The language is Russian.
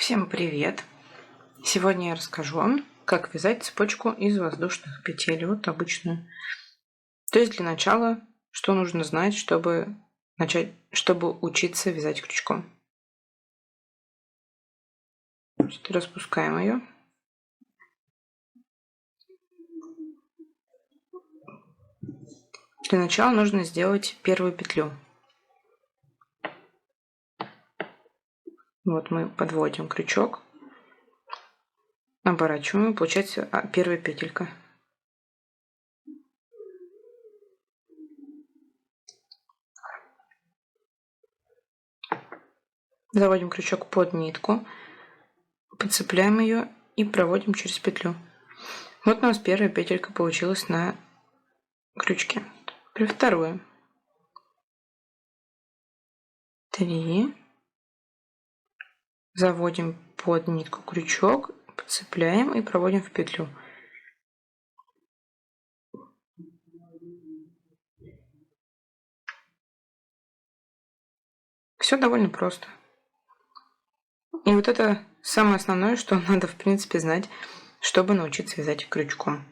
Всем привет! Сегодня я расскажу вам, как вязать цепочку из воздушных петель, вот обычную. То есть для начала, что нужно знать, чтобы учиться вязать крючком. Значит, распускаем ее. Для начала нужно сделать первую петлю. Вот мы подводим крючок, оборачиваем, получается первая петелька. Заводим крючок под нитку, подцепляем ее и проводим через петлю. Вот у нас первая петелька получилась на крючке. Теперь вторую. 3. Заводим под нитку крючок, подцепляем и проводим в петлю. Все довольно просто. И вот это самое основное, что надо в принципе знать, чтобы научиться вязать крючком.